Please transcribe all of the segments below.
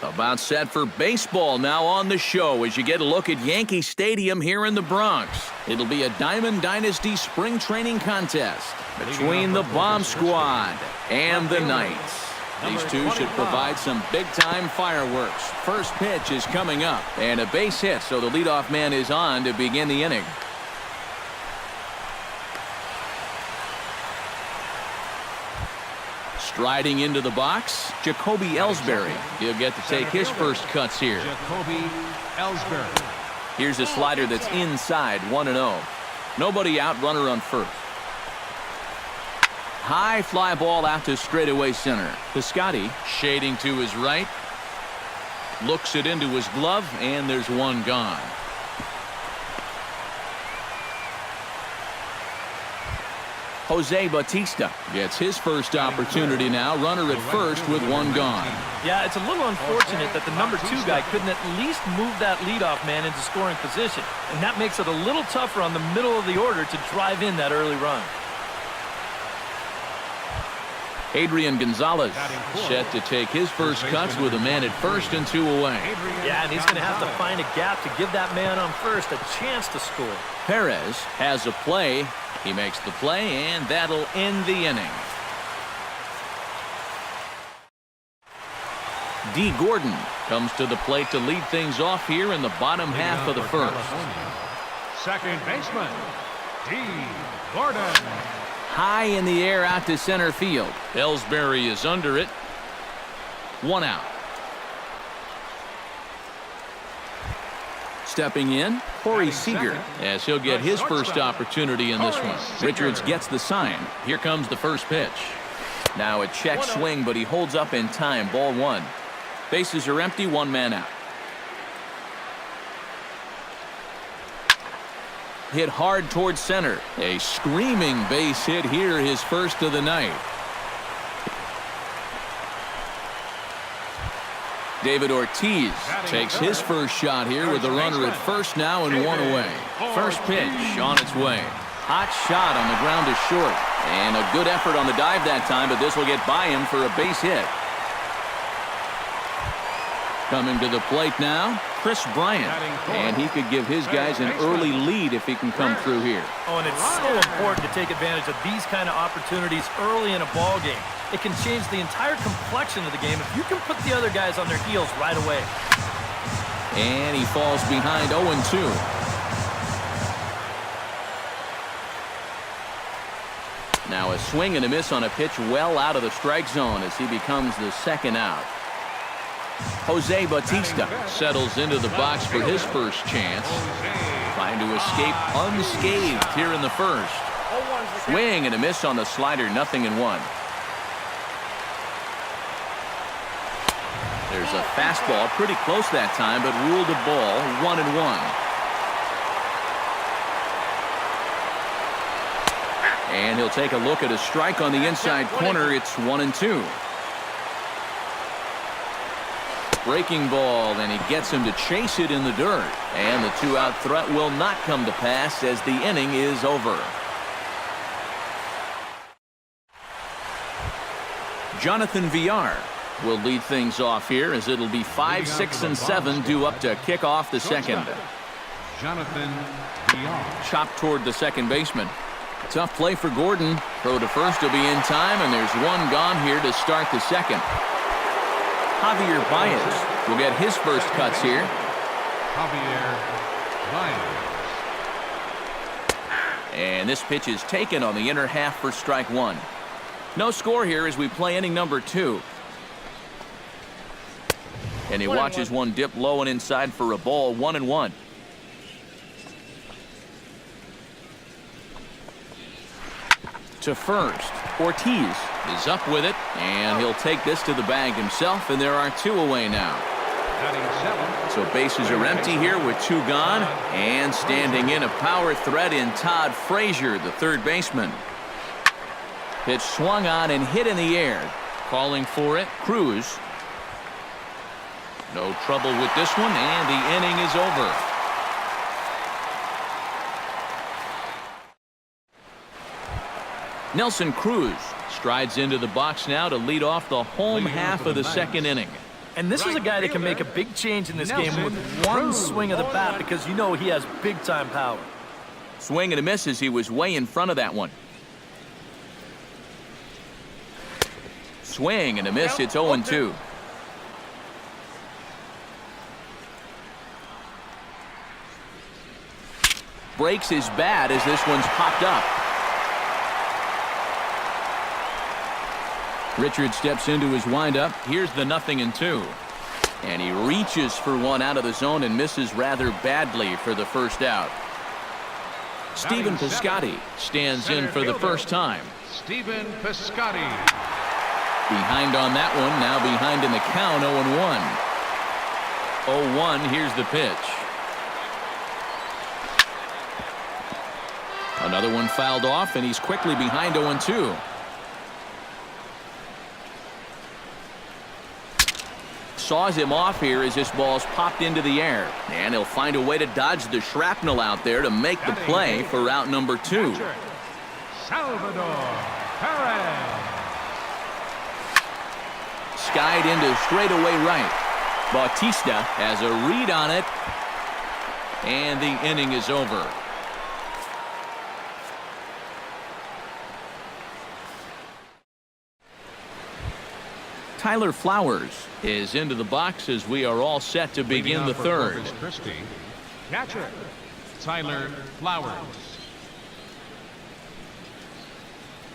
About set for baseball now on the show as you get a look at Yankee Stadium here in the Bronx. It'll be a Diamond Dynasty spring training contest between the Bomb Squad and the Knights. These two should provide some big-time fireworks. First pitch is coming up, and a base hit, so the leadoff man is on to begin the inning. Striding into the box, Jacoby Ellsbury. He'll get to take his first cuts here. Jacoby Ellsbury. Here's a slider that's inside, 1-0. Nobody out, runner on first. High fly ball out to straightaway center. Piscotty shading to his right. Looks it into his glove, and there's one gone. Jose Bautista gets his first opportunity now. Runner at first with one gone. Yeah, it's a little unfortunate that the number 2 guy couldn't at least move that leadoff man into scoring position. And that makes it a little tougher on the middle of the order to drive in that early run. Adrian Gonzalez set to take his first cuts with a man at first and 2 away. Yeah, and he's going to have to find a gap to give that man on first a chance to score. Perez has a play. He makes the play, and that'll end the inning. D. Gordon comes to the plate to lead things off here in the bottom half of the first. Second baseman, D. Gordon. High in the air out to center field. Ellsbury is under it. 1 out. Stepping in, Corey Seager, as he'll get his first opportunity in this one. Richards gets the sign. Here comes the first pitch. Now a check swing, but he holds up in time. Ball 1. Bases are empty, 1 man out. Hit hard towards center. A screaming base hit here, his first of the night. David Ortiz takes his first shot here with the runner at first now and 1 away. First pitch on its way. Hot shot on the ground to short. And a good effort on the dive that time, but this will get by him for a base hit. Coming to the plate now, Chris Bryant. And he could give his guys an early lead if he can come through here. Oh, and it's so important to take advantage of these kind of opportunities early in a ball game. It can change the entire complexion of the game if you can put the other guys on their heels right away. And he falls behind 0-2. Now a swing and a miss on a pitch well out of the strike zone as he becomes the second out. Jose Bautista settles into the box for his first chance. Trying to escape unscathed here in the first. Swing and a miss on the slider, 0-1. There's a fastball pretty close that time, but ruled a ball, 1-1. And he'll take a look at a strike on the inside corner. It's 1-2. Breaking ball, and he gets him to chase it in the dirt. And the 2-out threat will not come to pass as the inning is over. Jonathan Villar will lead things off here as it'll be 5, 6, and 7 due up to kick off the second. Jonathan Villar. Chopped toward the second baseman. Tough play for Gordon. Throw to first will be in time, and there's 1 gone here to start the second. Javier Baez will get his first cuts here. Javier Baez. And this pitch is taken on the inner half for strike 1. No score here as we play inning number 2. And he watches one dip low and inside for a ball, 1-1. To first, Ortiz is up with it, and he'll take this to the bag himself, and there are 2 away now. So bases are empty here with 2 gone, and standing in a power threat in Todd Frazier, the third baseman. Pitch swung on and hit in the air. Calling for it, Cruz. No trouble with this one, and the inning is over. Nelson Cruz strides into the box now to lead off the home half of the second inning. And this is a guy that can make a big change in this game with one swing of the bat because you know he has big-time power. Swing and a miss as he was way in front of that one. Swing and a miss. It's 0-2. Breaks his bat as this one's popped up. Richard steps into his windup. Here's the 0-2. And he reaches for one out of the zone and misses rather badly for the first out. Stephen Piscotty stands in for the first time. Stephen Piscotty. Behind on that one, now behind in the count, 0-1. 0-1, here's the pitch. Another one fouled off, and he's quickly behind 0-2. Saws him off here as this ball's popped into the air. And he'll find a way to dodge the shrapnel out there to make the play for out number 2. Salvador Perez. Skied into straightaway right. Bautista has a read on it. And the inning is over. Tyler Flowers is into the box as we are all set to begin the third. Catcher, Tyler Flowers.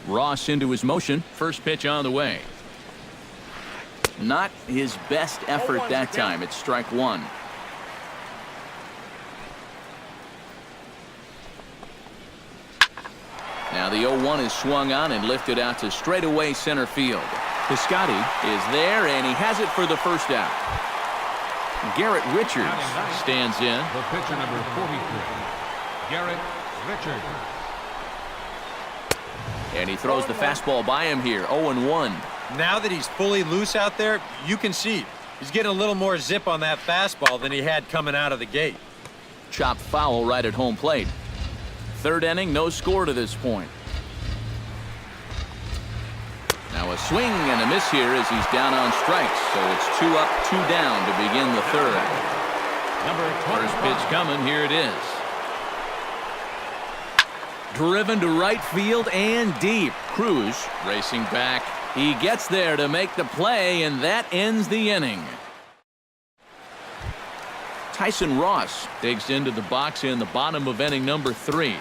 Ross into his motion. First pitch on the way. Not his best effort that time. It's strike one. Now the 0-1 is swung on and lifted out to straightaway center field. Piscotty is there, and he has it for the first out. Garrett Richards stands in. The pitcher number 43, Garrett Richards. And he throws the fastball by him here, 0-1. Now that he's fully loose out there, you can see he's getting a little more zip on that fastball than he had coming out of the gate. Chopped foul right at home plate. Third inning, no score to this point. Now a swing and a miss here as he's down on strikes. So it's 2 up, 2 down to begin the third. First pitch coming. Here it is. Driven to right field and deep. Cruz racing back. He gets there to make the play, and that ends the inning. Tyson Ross digs into the box in the bottom of inning number 3.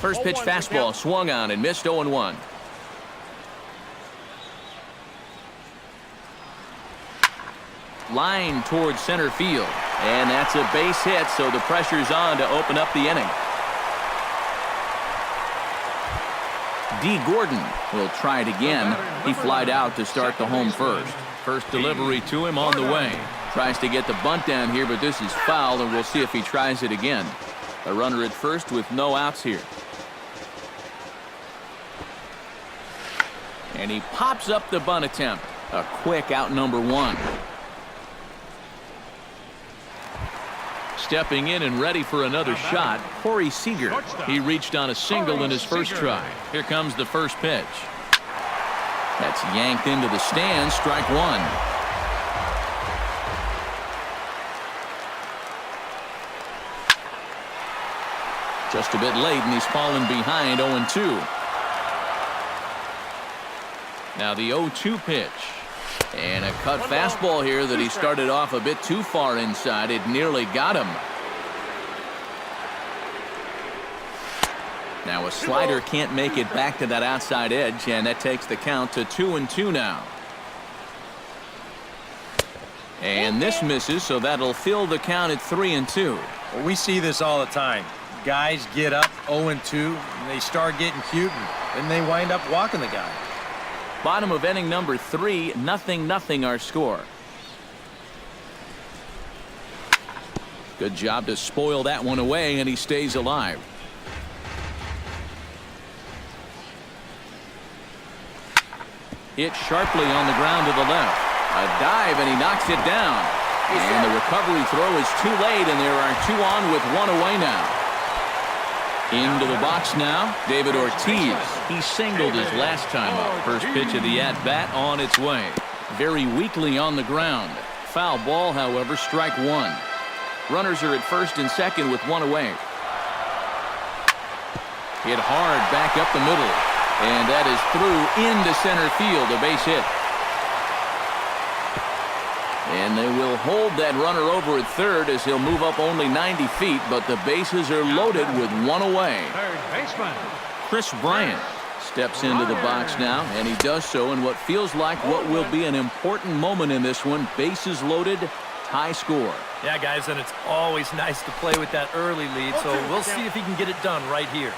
First pitch fastball swung on and missed 0-1. Line towards center field. And that's a base hit, so the pressure's on to open up the inning. D. Gordon will try it again. He flied out to start the home first. First delivery to him on the way. Tries to get the bunt down here, but this is foul, and we'll see if he tries it again. A runner at first with no outs here. And he pops up the bunt attempt. A quick out number 1. Stepping in and ready for another shot, Corey Seager. He reached on a single in his first try. Here comes the first pitch. That's yanked into the stands, strike 1. Just a bit late, and he's fallen behind 0-2. Now the 0-2 pitch. And a cut fastball here that he started off a bit too far inside. It nearly got him. Now a slider can't make it back to that outside edge, and that takes the count to 2-2 now. And this misses, so that'll fill the count at 3-2. Well, we see this all the time. Guys get up 0-2, and they start getting cute, and then they wind up walking the guy. Bottom of inning number 3, 0-0 our score. Good job to spoil that one away, and he stays alive. Hit sharply on the ground to the left. A dive, and he knocks it down. And the recovery throw is too late, and there are 2 on with 1 away now. Into the box now, David Ortiz. He singled his last time up. First pitch of the at-bat on its way. Very weakly on the ground. Foul ball, however, strike 1. Runners are at first and second with 1 away. Hit hard back up the middle. And that is through into center field, a base hit. And they will hold that runner over at third as he'll move up only 90 feet, but the bases are loaded with 1 away. Third baseman. Chris Bryant steps into the box now, and he does so in what feels like what will be an important moment in this one. Bases loaded, tie score. Yeah, guys, and it's always nice to play with that early lead, so we'll see if he can get it done right here.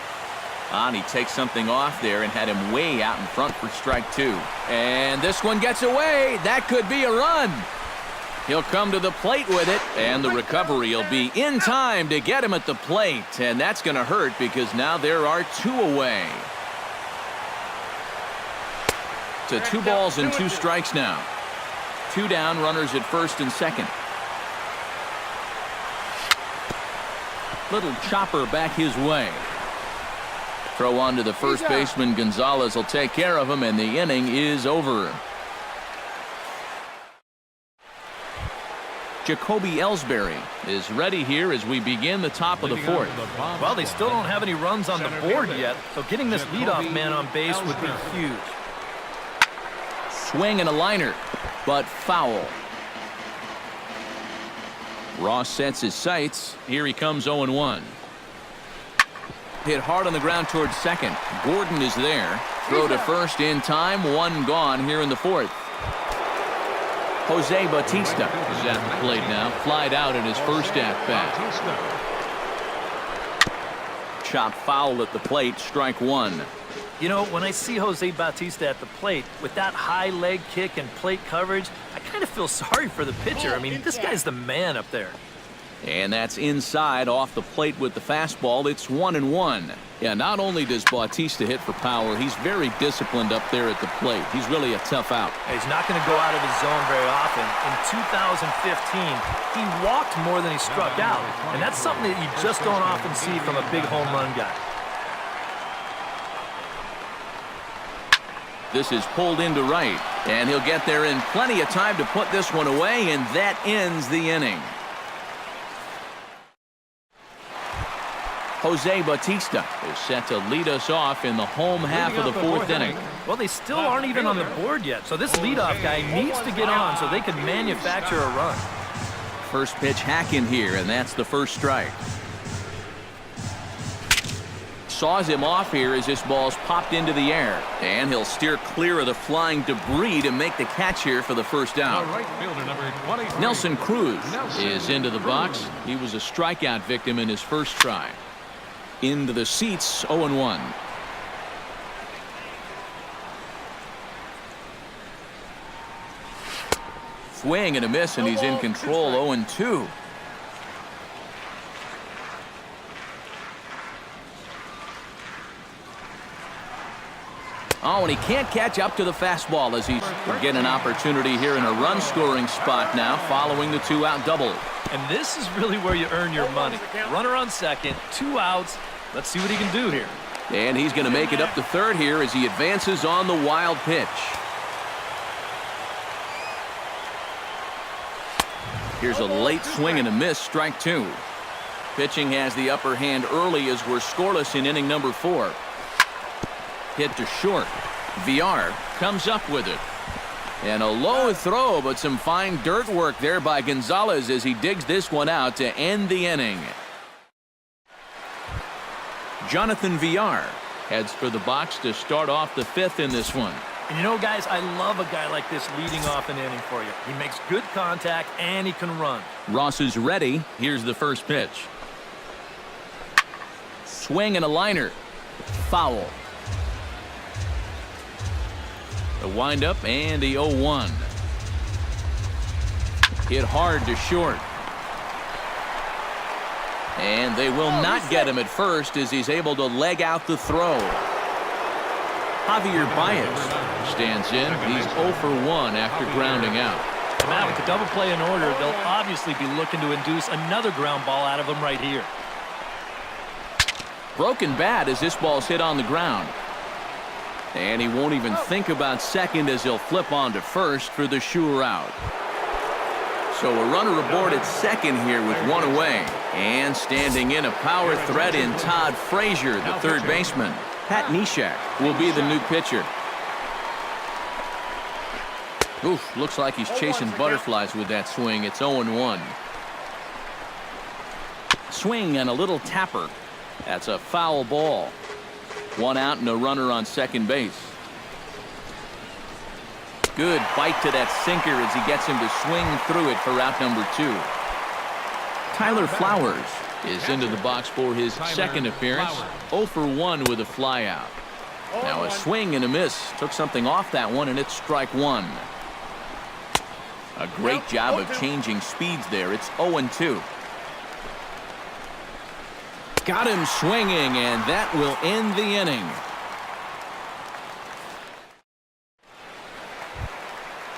And he takes something off there and had him way out in front for strike 2. And this one gets away. That could be a run. He'll come to the plate with it, and the recovery will be in time to get him at the plate. And that's going to hurt because now there are 2 away. To 2 balls and 2 strikes now. 2 down, runners at first and second. Little chopper back his way. Throw on to the first baseman. Gonzalez will take care of him, and the inning is over. Jacoby Ellsbury is ready here as we begin the top of the 4th. Well, they still don't have any runs on the board yet, so getting this leadoff man on base would be huge. Swing and a liner, but foul. Ross sets his sights. Here he comes 0-1. Hit hard on the ground towards second. Gordon is there. Throw to first in time. 1 gone here in the 4th. Jose Bautista is at the plate now. Flied out in his first at-bat. Chop foul at the plate. Strike 1. You know, when I see Jose Bautista at the plate, with that high leg kick and plate coverage, I kind of feel sorry for the pitcher. I mean, this guy's the man up there. And that's inside off the plate with the fastball. It's 1-1. Yeah, not only does Bautista hit for power, he's very disciplined up there at the plate. He's really a tough out. He's not going to go out of his zone very often. In 2015, he walked more than he struck out. And that's something that you just don't often see from a big home run guy. This is pulled into right, and he'll get there in plenty of time to put this one away, and that ends the inning. Jose Bautista is set to lead us off in the home half of the 4th inning. Well, they still aren't even on the board yet, so this leadoff guy needs to get on so they can manufacture a run. First pitch hack in here, and that's the first strike. Saws him off here as this ball's popped into the air, and he'll steer clear of the flying debris to make the catch here for the first out. Nelson Cruz is into the box. He was a strikeout victim in his first try. Into the seats, 0-1. Swing and a miss, and he's in control, 0-2. Oh, and he can't catch up to the fastball as he's getting an opportunity here in a run-scoring spot now following the 2-out double. And this is really where you earn your money. Runner on second, 2 outs. Let's see what he can do here. And he's going to make it up to third here as he advances on the wild pitch. Here's a late swing and a miss, strike 2. Pitching has the upper hand early as we're scoreless in inning number 4. Hit to short. Villar comes up with it. And a low throw, but some fine dirt work there by Gonzalez as he digs this one out to end the inning. Jonathan Villar heads for the box to start off the 5th in this one. And you know, guys, I love a guy like this leading off an inning for you. He makes good contact, and he can run. Ross is ready. Here's the first pitch. Swing and a liner. Foul. The windup and the 0-1. Hit hard to short. And they will not get him at first as he's able to leg out the throw. Javier Baez stands in. He's 0 for 1 after grounding out. Now with the double play in order, they'll obviously be looking to induce another ground ball out of him right here. Broken bat as this ball's hit on the ground. And he won't even think about second as he'll flip on to first for the sure out. So a runner aboard at second here with one away. And standing in a power threat in Todd Frazier, the third baseman. Pat Neshek will be the new pitcher. Oof, looks like he's chasing butterflies with that swing. It's 0-1. Swing and a little tapper. That's a foul ball. One out and a runner on second base. Good bite to that sinker as he gets him to swing through it for out number 2. Tyler Flowers is into the box for his second appearance. 0 for 1 with a flyout. Now a swing and a miss. Took something off that one, and it's strike 1. A great job of changing speeds there. It's 0-2. Got him swinging, and that will end the inning.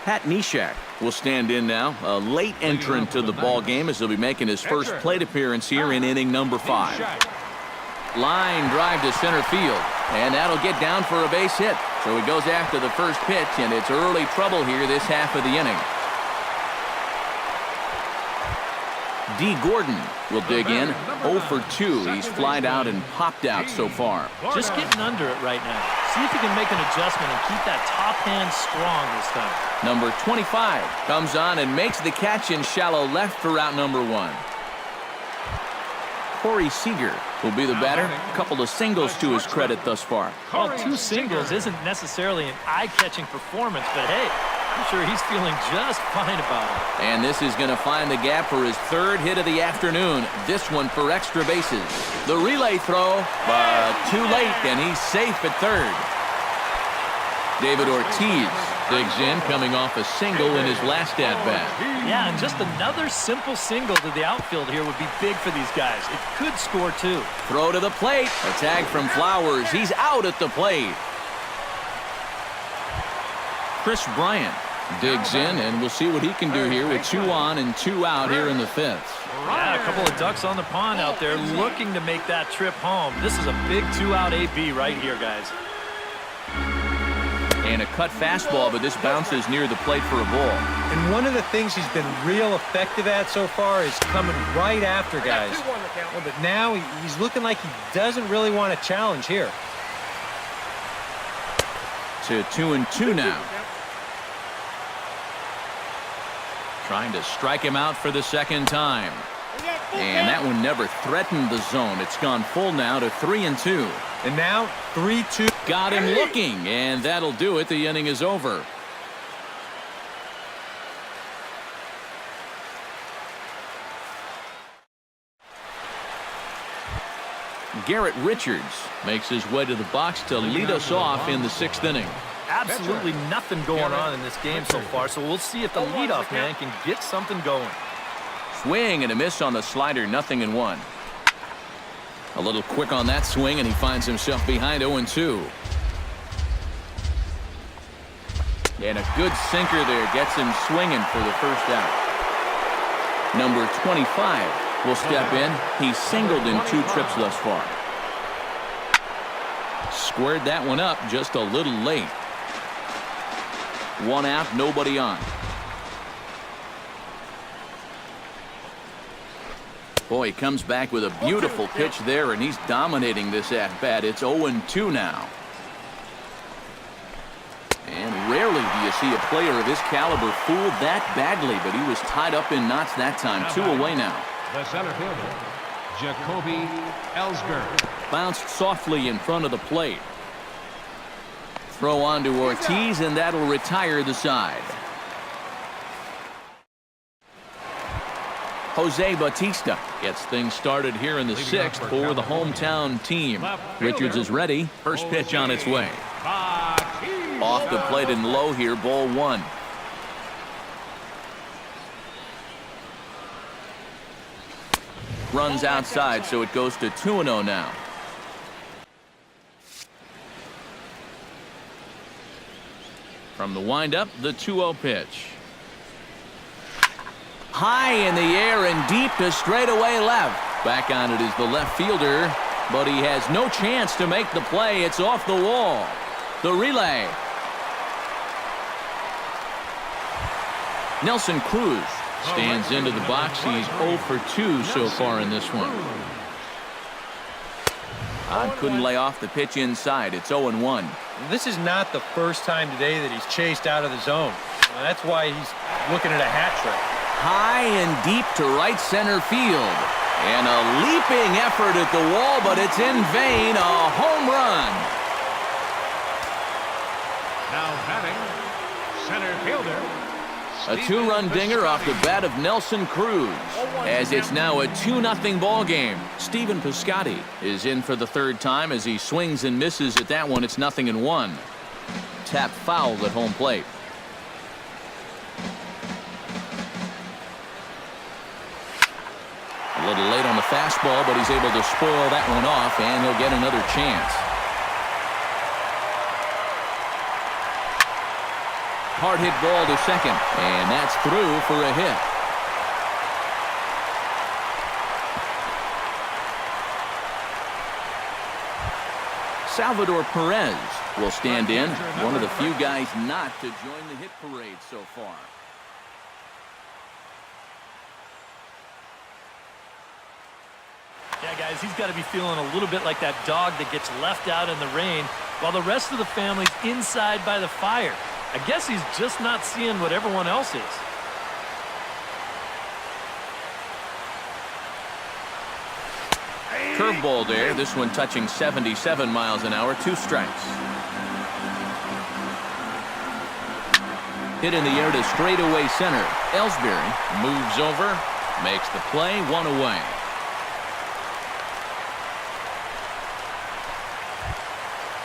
Pat Neshek will stand in now, a late entrant to the ball game as he'll be making his first plate appearance here in inning number 5. Line drive to center field, and that'll get down for a base hit. So he goes after the first pitch, and it's early trouble here this half of the inning. D. Gordon will dig in. 0 for 2. He's flied out and popped out so far. Just getting under it right now. See if he can make an adjustment and keep that top hand strong this time. Number 25 comes on and makes the catch in shallow left for out number 1. Corey Seager will be the batter. A couple of singles to his credit thus far. Well, 2 singles isn't necessarily an eye-catching performance, but hey, I'm sure he's feeling just fine about it. And this is going to find the gap for his third hit of the afternoon. This one for extra bases. The relay throw, but too late, and he's safe at third. David Ortiz digs in, coming off a single in his last at-bat. Yeah, and just another simple single to the outfield here would be big for these guys. It could score 2. Throw to the plate. A tag from Flowers. He's out at the plate. Chris Bryant digs in, and we'll see what he can do here with 2 on and 2 out here in the 5th. Yeah, a couple of ducks on the pond out there looking to make that trip home. This is a big 2-out AB right here, guys. And a cut fastball, but this bounces near the plate for a ball. And one of the things he's been real effective at so far is coming right after guys. Well, but now he's looking like he doesn't really want to challenge here. To 2-2 now. Trying to strike him out for the second time. And that one never threatened the zone. It's gone full now to 3-2. And now 3-2. Got him looking, and that'll do it. The inning is over. Garrett Richards makes his way to the box to lead us off in the 6th inning. Absolutely nothing going on in this game so far, so we'll see if the leadoff man can get something going. Swing and a miss on the slider, 0-1. A little quick on that swing, and he finds himself behind 0-2. And a good sinker there gets him swinging for the first out. Number 25 will step in. He's singled in 2 trips thus far. Squared that one up just a little late. 1 out, nobody on. Boy, he comes back with a beautiful pitch there, and he's dominating this at-bat. It's 0-2 now. And rarely do you see a player of his caliber fooled that badly, but he was tied up in knots that time. 2 away now. The center fielder, Jacoby Ellsbury. Bounced softly in front of the plate. Throw on to Ortiz, and that'll retire the side. Jose Bautista gets things started here in the 6th for the hometown team. Richards is ready. First pitch on its way. Off the plate and low here, ball 1. Runs outside, so it goes to 2-0 now. From the windup, the 2-0 pitch. High in the air and deep to straightaway left. Back on it is the left fielder, but he has no chance to make the play. It's off the wall. The relay. Nelson Cruz stands into the box. He's 0 for 2 so far in this one. Couldn't lay off the pitch inside. It's 0-1. This is not the first time today that he's chased out of the zone. That's why he's looking at a hat trick. High and deep to right center field. And a leaping effort at the wall, but it's in vain. A home run. Now batting, center fielder. A 2-run dinger off the bat of Nelson Cruz. As it's now a 2-0 ball game. Stephen Piscotty is in for the third time as he swings and misses at that one. It's 0-1. Tap foul at home plate. A little late on the fastball, but he's able to spoil that one off, and he'll get another chance. Hard hit ball to second, and that's through for a hit. Salvador Perez will stand in, one of the few guys not to join the hit parade so far. Yeah, guys, he's got to be feeling a little bit like that dog that gets left out in the rain while the rest of the family's inside by the fire. I guess he's just not seeing what everyone else is. Curveball there. This one touching 77 miles an hour. 2 strikes. Hit in the air to straightaway center. Ellsbury moves over, makes the play, 1 away.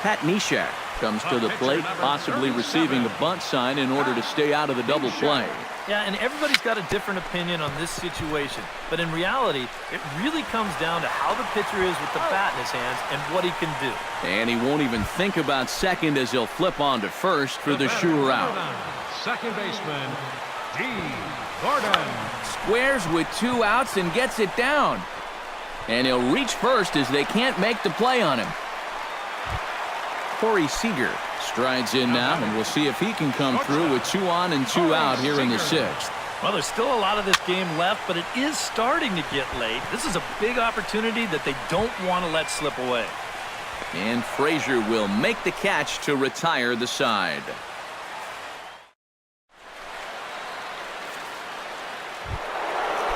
Pat Neshek comes to the plate, possibly receiving a bunt sign in order to stay out of the double play. Yeah, and everybody's got a different opinion on this situation. But in reality, it really comes down to how the pitcher is with the bat in his hands and what he can do. And he won't even think about second as he'll flip on to first for the sure out. Second baseman, D. Gordon. Squares with 2 outs and gets it down. And he'll reach first as they can't make the play on him. Corey Seager strides in now, and we'll see if he can come through with 2 on and 2 out here in the 6th. Well, there's still a lot of this game left, but it is starting to get late. This is a big opportunity that they don't want to let slip away. And Frazier will make the catch to retire the side.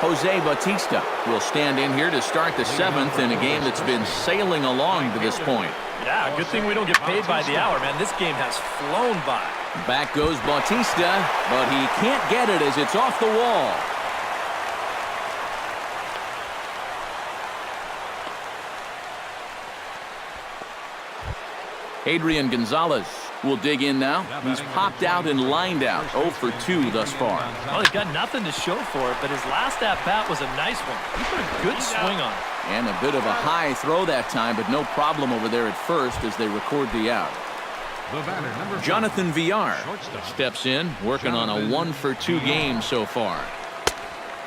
Jose Bautista will stand in here to start the 7th in a game that's been sailing along to this point. Yeah, good thing we don't get paid by the hour, man. This game has flown by. Back goes Bautista, but he can't get it as it's off the wall. Adrian Gonzalez will dig in now. He's popped out and lined out. 0 for 2 thus far. Well, he's got nothing to show for it, but his last at-bat was a nice one. He put a good swing on it. And a bit of a high throw that time, but no problem over there at first as they record the out. Jonathan Villar steps in, working on a 1 for 2 game so far.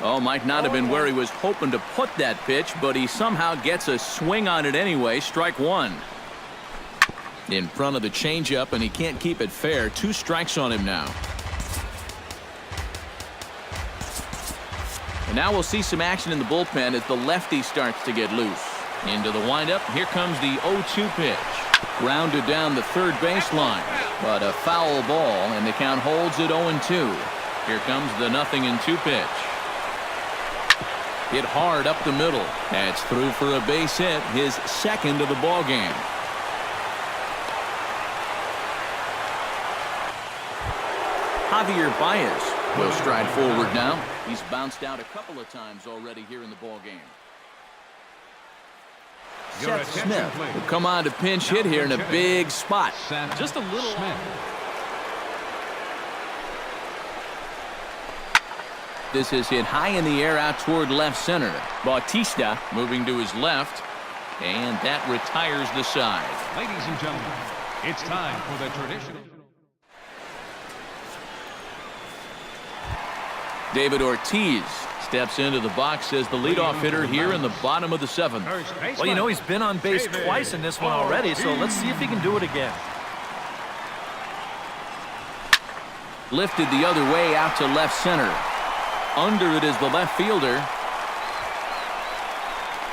Oh, might not have been where he was hoping to put that pitch, but he somehow gets a swing on it anyway. Strike 1. In front of the changeup, and he can't keep it fair. 2 strikes on him now. And now we'll see some action in the bullpen as the lefty starts to get loose. Into the windup. Here comes the 0-2 pitch. Grounded down the third baseline. But a foul ball, and the count holds at 0-2. Here comes the 0-2 pitch. Hit hard up the middle. That's through for a base hit, his 2nd of the ball game. Javier Baez will stride forward now. He's bounced out a couple of times already here in the ball game. Seth Smith will come on to pinch hit here in a big spot. Just a little. This is hit high in the air out toward left center. Bautista moving to his left, and that retires the side. Ladies and gentlemen, it's time for the traditional. David Ortiz steps into the box as the leadoff hitter here in the bottom of the 7th. Well, you know, he's been on base twice in this one already, so let's see if he can do it again. Lifted the other way out to left center. Under it is the left fielder.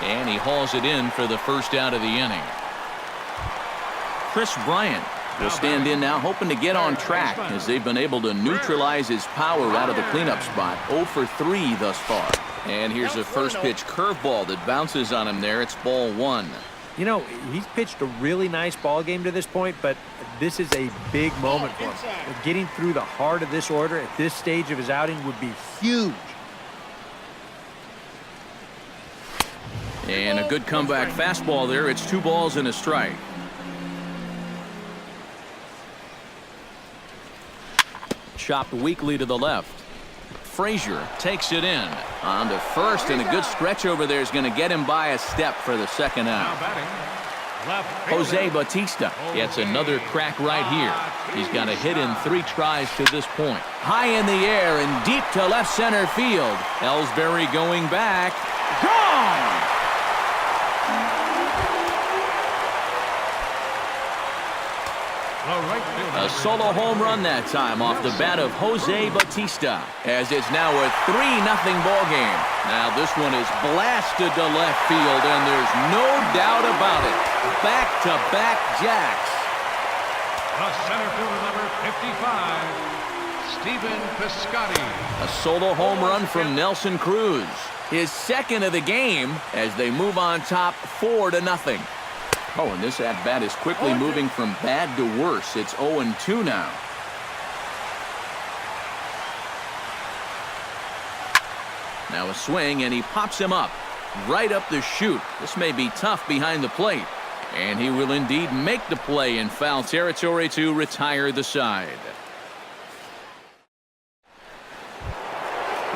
And he hauls it in for the first out of the inning. Chris Bryant will stand in now, hoping to get on track as they've been able to neutralize his power out of the cleanup spot. 0 for 3 thus far. And here's a first pitch curveball that bounces on him there. It's ball 1. You know, he's pitched a really nice ball game to this point, but this is a big moment for him. Getting through the heart of this order at this stage of his outing would be huge. And a good comeback fastball there. It's 2 balls and a strike. Chopped weakly to the left. Frazier takes it in. On to first, and a good stretch over there is going to get him by a step for the second out. Jose Bautista gets another crack right here. He's got a hit in 3 tries to this point. High in the air and deep to left center field. Ellsbury going back. Gone! A solo home run that time off the bat of Jose Bautista, as it's now a 3-0 ball game. Now this one is blasted to left field, and there's no doubt about it. Back-to-back jacks. The center fielder, number 55, Stephen Piscotty. A solo home run from Nelson Cruz. His second of the game as they move on top 4-0. Oh, and this at-bat is quickly moving from bad to worse. It's 0-2 now. Now a swing, and he pops him up. Right up the chute. This may be tough behind the plate. And he will indeed make the play in foul territory to retire the side.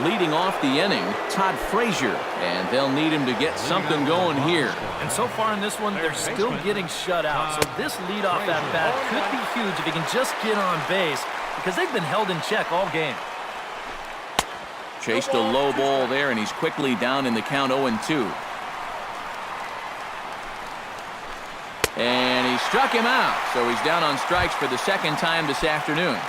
Leading off the inning, Todd Frazier, and they'll need him to get something going here. And so far in this one, they're still getting shut out. So this leadoff at-bat could be huge if he can just get on base, because they've been held in check all game. Chased a low ball there, and he's quickly down in the count 0-2. And he struck him out, so he's down on strikes for the second time this afternoon.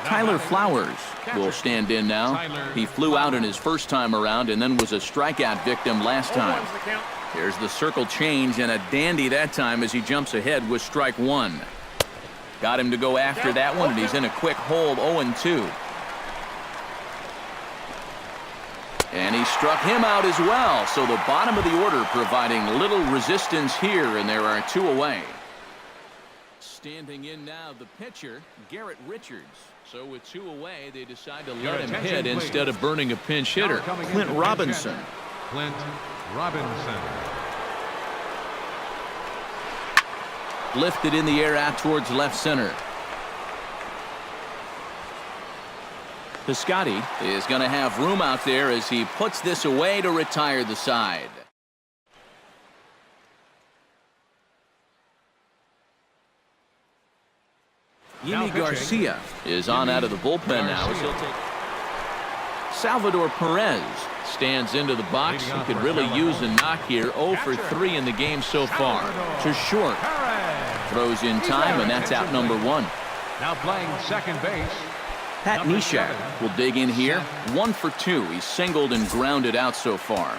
Tyler Flowers will stand in now. He flew out in his first time around and then was a strikeout victim last time. There's the circle change, and a dandy that time as he jumps ahead with strike 1. Got him to go after that one, and he's in a quick hold, 0-2. And he struck him out as well. So the bottom of the order providing little resistance here, and there are 2 away. Standing in now, the pitcher, Garrett Richards. So with 2 away, they decide to let him hit instead of burning a pinch hitter. Clint Robinson. Clint Robinson. Lifted in the air out towards left center. Piscotty is going to have room out there as he puts this away to retire the side. Yimi Garcia is on out of the bullpen now as he'll take. Salvador Perez stands into the box. He could really use a knock here. 0 for 3 in the game so far. To short. Throws in time, and that's out number 1. Now playing second base. Pat Neshek will dig in here. 1 for 2. He's singled and grounded out so far.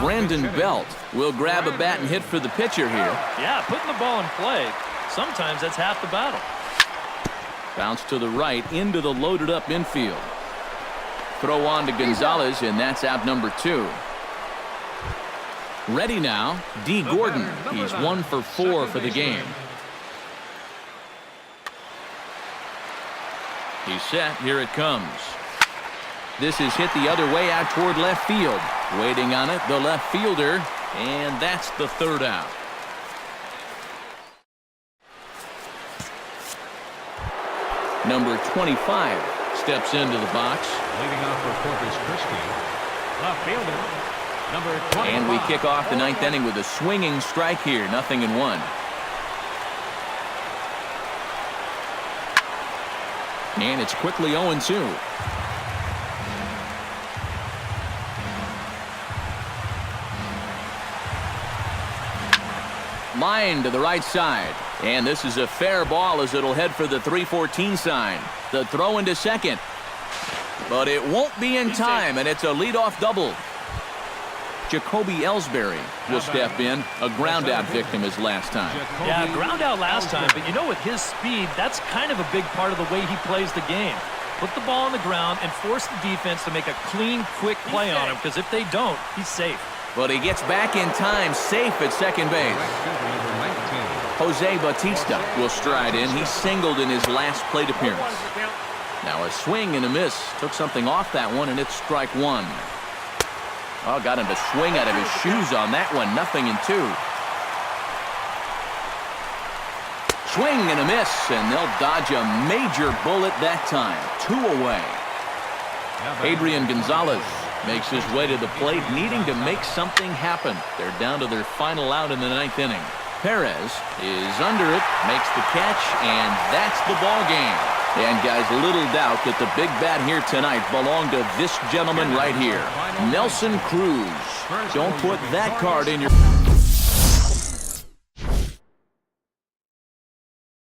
Brandon Belt will grab a bat and hit for the pitcher here. Yeah, putting the ball in play. Sometimes that's half the battle. Bounce to the right into the loaded up infield. Throw on to Gonzalez, and that's out number 2. Ready now, D. Gordon. He's 1 for 4 for the game. He's set. Here it comes. This is hit the other way out toward left field. Waiting on it, the left fielder, and that's the 3rd out. Number 25 steps into the box. Leading off for Corpus Christi, left fielder, number 25. And we kick off the 9th inning with a swinging strike here. 0-1. And it's quickly 0-2. Line to the right side. And this is a fair ball as it'll head for the 3-14 sign. The throw into second. But it won't be in time, and it's a leadoff double. Jacoby Ellsbury will step in. A ground-out victim his last time. Yeah, ground out last time, but you know, with his speed, that's kind of a big part of the way he plays the game. Put the ball on the ground and force the defense to make a clean, quick play on him, because if they don't, he's safe. But he gets back in time, safe at second base. Jose Bautista will stride in. He singled in his last plate appearance. Now a swing and a miss. Took something off that one, and it's strike one. Oh, got him to swing out of his shoes on that one. 0-2. Swing and a miss, and they'll dodge a major bullet that time. 2 away. Adrian Gonzalez makes his way to the plate, needing to make something happen. They're down to their final out in the 9th inning. Perez is under it, makes the catch, and that's the ball game. And guys, little doubt that the big bat here tonight belonged to this gentleman right here, Nelson Cruz. Don't put that card in your...